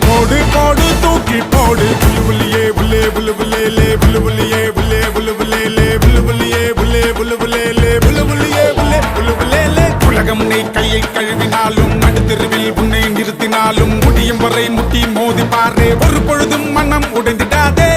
போடு போடு தூக்கி போடு புல்லுபுல்லியே புல்லே புல்லுபுல்லே புல்லுபுல்லியே புல்லே புல்லுபுல்லே புல்லுபுல்லியே புல்லே புல்லுபுல்லே புல்லுபுல்லியே புல்லே புல்லுபுல்லே உலகம் நீ கையை கழுவினாலும் நடுத்தெருவில் உன்னை நிறுத்தினாலும் முடியும் வரை முட்டி மோதி பாரு ஒரு பொழுதும் மனம் உடைந்திடாதே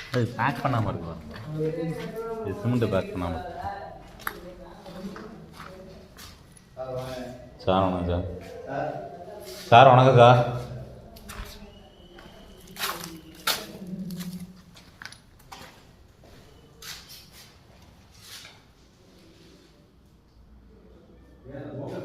அது பேக் பண்ணாமல் இருக்குதா? இது சிமெண்ட்டு பேக் பண்ணாமல். சார் வணக்கம் சார். சார் வணக்கம் சார். Yeah.